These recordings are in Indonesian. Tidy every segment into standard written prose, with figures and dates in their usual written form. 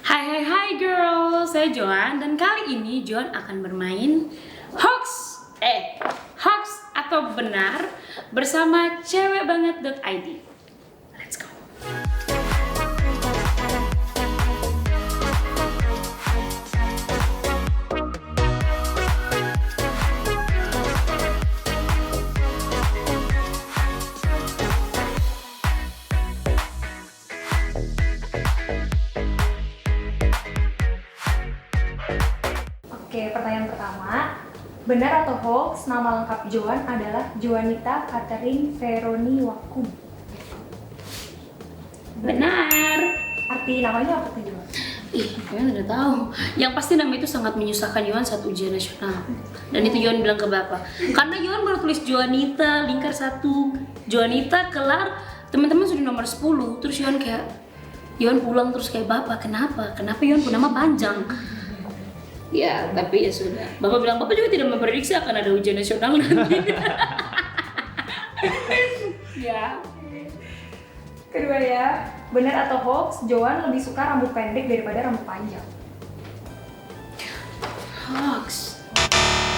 Hai hai hai girl, saya Joan dan kali ini Joan akan bermain hoax atau benar bersama cewekbanget.id. Let's go. Oke, pertanyaan pertama. Benar atau hoax, nama lengkap Joan adalah Joanita Catherine Veroni Wakum? Benar. Arti namanya apa tuh, Joan? Kalian udah tahu. Yang pasti nama itu sangat menyusahkan Yohan saat ujian nasional. Dan itu Yohan bilang ke bapak. Karena Yohan baru tulis Joanita, lingkar 1. Joanita kelar, teman-teman sudah nomor 10. Terus Yohan kayak, Yohan pulang terus kayak, bapak kenapa? Kenapa Yohan pun nama panjang? Ya, tapi ya sudah. Bapak bilang, bapak juga tidak memprediksi akan ada ujian nasional nanti. Ya. Kedua ya, benar atau hoax, Joan lebih suka rambut pendek daripada rambut panjang? Hoax.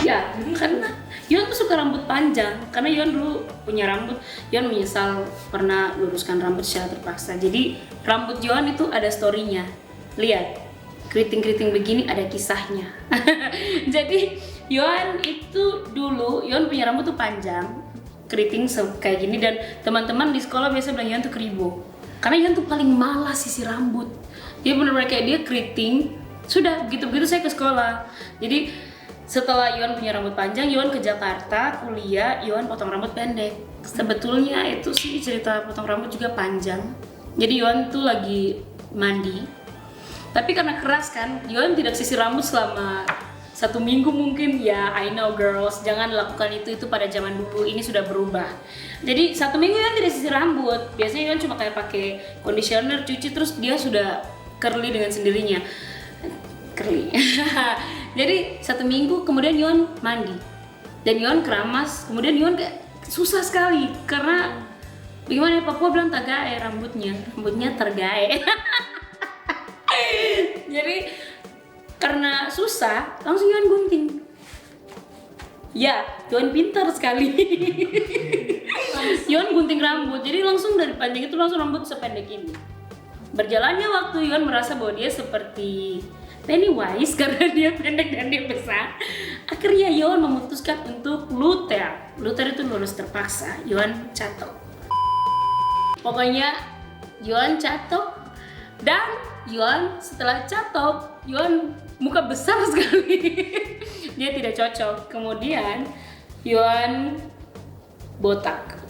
Ya, karena Yohan tuh suka rambut panjang. Karena Yohan dulu punya rambut, Yohan menyesal pernah luruskan rambut secara terpaksa. Jadi rambut Yohan itu ada story-nya. Lihat, keriting-keriting begini ada kisahnya. Jadi Yohan itu dulu, Yohan punya rambut tuh panjang, keriting kayak gini, dan teman-teman di sekolah biasa bilang Yohan tuh keribo. Karena Yohan tuh paling malas sisir rambut. Dia benar-benar kayak dia keriting. Sudah begitu-begitu saya ke sekolah. Jadi setelah Yohan punya rambut panjang, Yohan ke Jakarta kuliah, Yohan potong rambut pendek. Sebetulnya itu sih cerita potong rambut juga panjang. Jadi Yohan tuh lagi mandi. Tapi karena keras kan, Yohan tidak sisir rambut selama 1 minggu mungkin. Ya, I know girls, jangan lakukan itu pada zaman dulu. Ini sudah berubah. Jadi 1 minggu Yohan tidak sisir rambut. Biasanya Yohan cuma kayak pakai conditioner, cuci, terus dia sudah curly dengan sendirinya. Curly. Jadi 1 minggu kemudian Yohan mandi. Dan Yohan keramas. Kemudian Yohan kayak susah sekali karena bagaimana ya, Papua bilang tagae rambutnya tergae. Jadi karena susah, langsung Yohan gunting. Ya, Yohan pintar sekali. Yohan gunting rambut, jadi langsung dari panjang itu langsung rambut sependek ini. Berjalannya waktu, Yohan merasa bahwa dia seperti Pennywise karena dia pendek dan dia besar. Akhirnya Yohan memutuskan untuk luter. Luter itu lulus terpaksa. Yohan catok. Pokoknya Yohan catok. Dan Yohan setelah catok, Yohan muka besar sekali. Dia tidak cocok. Kemudian Yohan botak.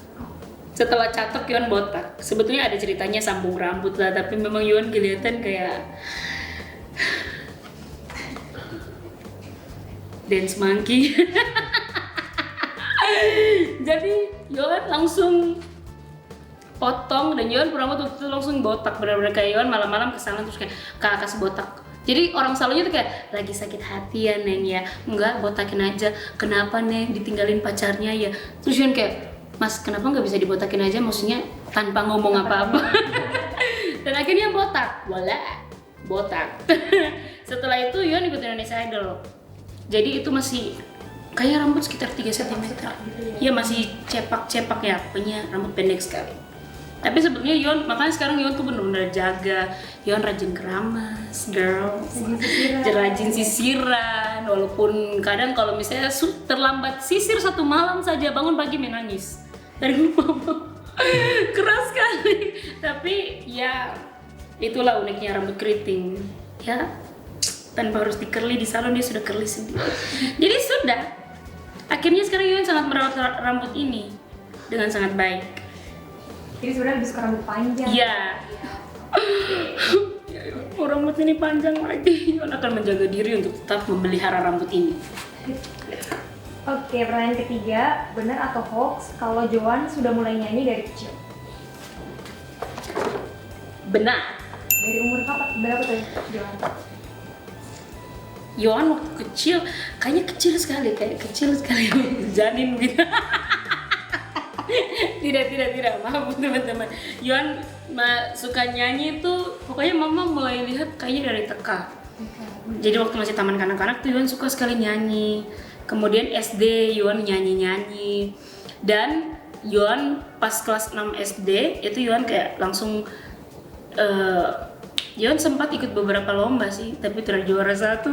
Setelah catok Yohan botak. Sebetulnya ada ceritanya sambung rambut lah, tapi memang Yohan kelihatan kayak dance monkey. Jadi Yohan langsung potong, dan Yohan rambut waktu itu langsung botak, benar-benar kayak Yohan malam-malam kesana terus kayak kakak kasih botak. Jadi orang selalunya tuh kayak, lagi sakit hati ya Neng ya, enggak botakin aja. Kenapa Neng, ditinggalin pacarnya ya? Terus Yohan kayak, Mas kenapa nggak bisa dibotakin aja, maksudnya tanpa ngomong apa-apa. Dan akhirnya botak, wala botak. Setelah itu Yohan ikut Indonesia Idol. Jadi itu masih kayak rambut sekitar 3 cm. Iya masih cepak-cepak ya, punya rambut pendek sekali. Tapi sebetulnya Yohan, makanya sekarang Yohan tuh benar-benar jaga. Yohan rajin keramas, girls. Rajin sisiran. Walaupun kadang kalau misalnya terlambat sisir 1 malam saja, bangun pagi menangis dari rumah. Keras sekali. Tapi ya itulah uniknya rambut keriting. Ya, tanpa harus di-curly di salon, dia sudah curly sendiri. Jadi sudah. Akhirnya sekarang Yohan sangat merawat rambut ini dengan sangat baik. Jadi sebenarnya lebih suka rambut panjang. Iya. Rambut ini panjang lagi. Yohan akan menjaga diri untuk tetap memelihara rambut ini. Oke, pertanyaan ketiga. Benar atau hoax kalau Joan sudah mulai nyanyi dari kecil? Benar. Dari umur berapa tuh Joan? Yohan waktu kecil, kayaknya kecil sekali janin gitu. Tidak, maaf teman-teman. Yohan suka nyanyi tuh pokoknya mama mulai lihat kayaknya dari TK. Jadi waktu masih taman kanak-kanak tuh Yuan suka sekali nyanyi. Kemudian SD Yuan nyanyi-nyanyi. Dan Yuan pas kelas 6 SD itu Yuan kayak langsung Yuan sempat ikut beberapa lomba sih, tapi tidak juara 1.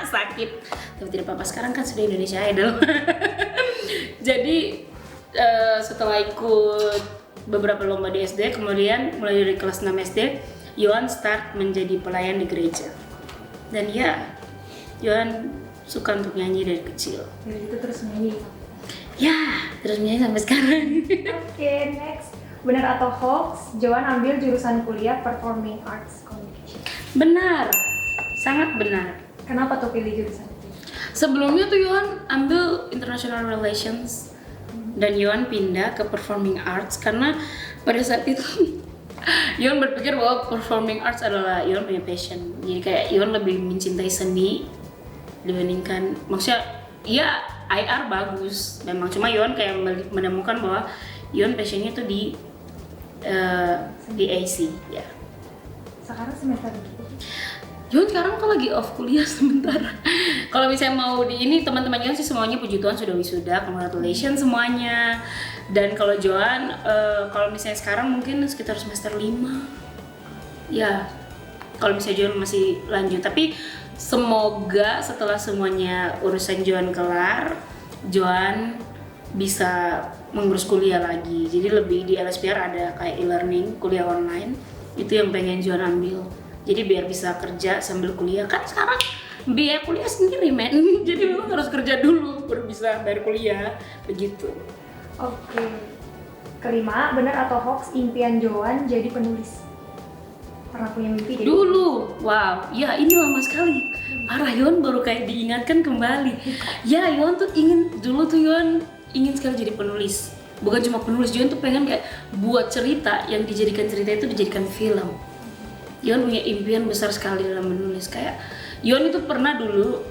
Sakit. Tapi tidak apa-apa, sekarang kan sudah Indonesia Idol. Jadi setelah ikut beberapa lomba di SD, kemudian mulai dari kelas 6 SD Yuan start menjadi pelayan di gereja. Dan ya, Yuan suka untuk nyanyi dari kecil. Dari itu terus nyanyi. Ya, terus nyanyi sampai sekarang. Oke, next. Benar atau hoax, Joan ambil jurusan kuliah Performing Arts Communication? Benar, sangat benar. Kenapa tuh pilih jurusan itu? Sebelumnya tuh Yuan ambil International Relations dan Yuan pindah ke Performing Arts karena pada saat itu Yuan berpikir bahwa Performing Arts adalah Yuan punya passion. Jadi kayak Yuan lebih mencintai seni dibandingkan, maksudnya ya IR bagus memang, cuma Yuan kayak menemukan bahwa Yuan passionnya tuh di AC ya. Sekarang semester berapa? Yuan sekarang kan lagi off kuliah sementara. Kalau misalnya mau di ini teman-teman Yuan sih semuanya puji Tuhan sudah wisuda, congratulations semuanya. Dan kalau Joan kalau misalnya sekarang mungkin sekitar semester 5. Ya. Kalau misalnya Joan masih lanjut, tapi semoga setelah semuanya urusan Joan kelar, Joan bisa mengurus kuliah lagi. Jadi lebih di LSPR ada kayak e-learning, kuliah online. Itu yang pengen Joan ambil. Jadi biar bisa kerja sambil kuliah. Kan sekarang biaya kuliah sendiri, men. Jadi memang harus kerja dulu baru bisa bayar kuliah. Begitu. Oke. Kelima, benar atau hoax impian Joan jadi penulis? Pernah punya mimpi jadi Dulu, wow, ya ini lama sekali. Parah, Yuan baru kayak diingatkan kembali. Ya, Yuan tuh dulu tuh Yuan ingin sekali jadi penulis. Bukan cuma penulis, Yuan tuh pengen kayak buat cerita yang dijadikan cerita itu dijadikan film. Yuan punya impian besar sekali dalam menulis. Kayak Yuan itu pernah dulu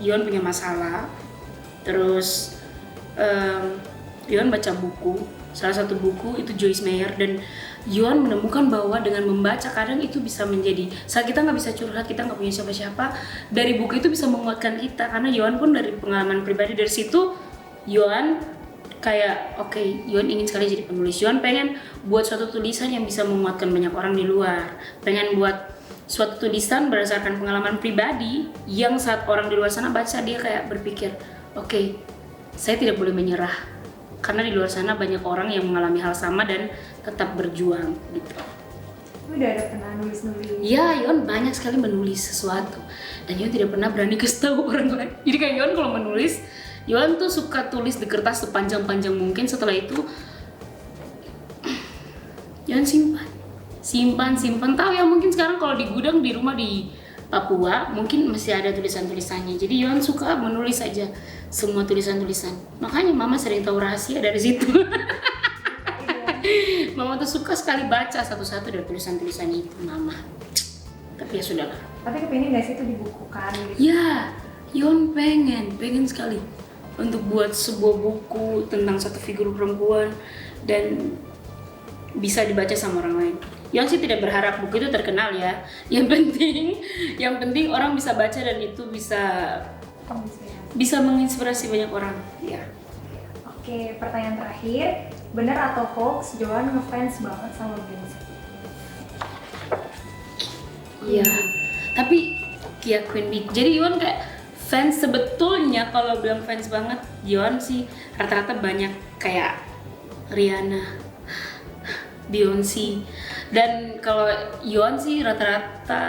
Yuan punya masalah, terus Yuan baca buku, salah satu buku itu Joyce Meyer, dan Yuan menemukan bahwa dengan membaca kadang itu bisa menjadi, saat kita nggak bisa curhat, kita nggak punya siapa-siapa, dari buku itu bisa menguatkan kita. Karena Yuan pun dari pengalaman pribadi dari situ, Yuan kayak oke, Yuan ingin sekali jadi penulis. Yuan pengen buat suatu tulisan yang bisa menguatkan banyak orang di luar, pengen buat suatu tulisan berdasarkan pengalaman pribadi yang saat orang di luar sana baca dia kayak berpikir, oke, saya tidak boleh menyerah. Karena di luar sana banyak orang yang mengalami hal sama dan tetap berjuang gitu. Udah ada pernah nulis-nulis? Ya, Yuan banyak sekali menulis sesuatu dan Yuan tidak pernah berani kasih tahu orang lain. Jadi kayak Yuan kalau menulis, Yuan tuh suka tulis di kertas sepanjang-panjang mungkin. Setelah itu Yuan simpan. Tahu ya, mungkin sekarang kalau di gudang di rumah di Papua mungkin masih ada tulisan-tulisannya. Jadi Yuan suka menulis aja semua tulisan-tulisan. Makanya mama sering tahu rahasia dari situ. Mama tuh suka sekali baca satu-satu dari tulisan-tulisan itu mama. Tapi ya sudahlah. Tapi kepingin nggak sih itu dibukukan gitu? Ya, Yuan pengen sekali untuk buat sebuah buku tentang satu figur perempuan dan bisa dibaca sama orang lain. Yuan sih tidak berharap buku itu terkenal ya. Yang penting orang bisa baca dan itu bisa menginspirasi banyak orang. Ya. Oke, pertanyaan terakhir, benar atau hoax Joan ngefans banget sama Beyonce? Iya. Tapi ya Queen Bee. Jadi Yuan kayak fans sebetulnya, kalau bilang fans banget Yuan sih rata-rata banyak kayak Rihanna, Beyonce. Dan kalau Yuan sih rata-rata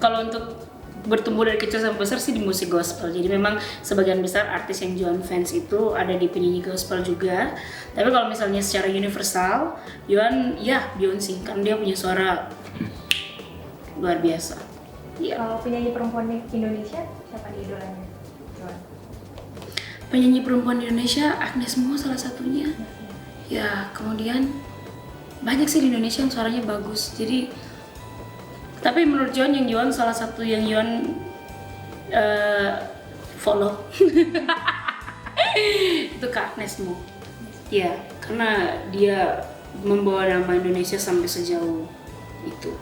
kalau untuk bertumbuh dari kecil sampai besar sih di musik gospel. Jadi memang sebagian besar artis yang Yuan fans itu ada di penyanyi gospel juga. Tapi kalau misalnya secara universal, Yuan ya Beyonce karena dia punya suara luar biasa. Iya. Kalau penyanyi perempuan di Indonesia, siapa di idolanya Joan? Penyanyi perempuan di Indonesia, Agnes Mo salah satunya. Ya, kemudian banyak sih di Indonesia yang suaranya bagus. Jadi tapi menurut Yuan salah satu yang Yuan follow itu Kak Agnes Mo. Ya, karena dia membawa nama Indonesia sampai sejauh itu.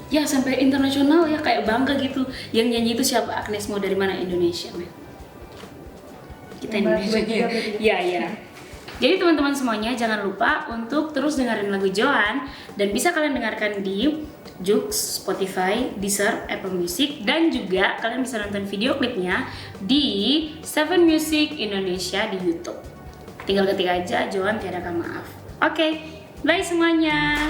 Ya sampai internasional ya, kayak bangga gitu. Yang nyanyi itu siapa? Agnes Mo dari mana? Indonesia, men. Kita Indonesia. Ya. Jadi teman-teman semuanya jangan lupa untuk terus dengerin lagu Joan, dan bisa kalian dengarkan di Joox, Spotify, Deezer, Apple Music, dan juga kalian bisa nonton video klipnya di Seven Music Indonesia di YouTube. Tinggal ketik aja Joan Tiadakah Maaf. Oke, bye semuanya.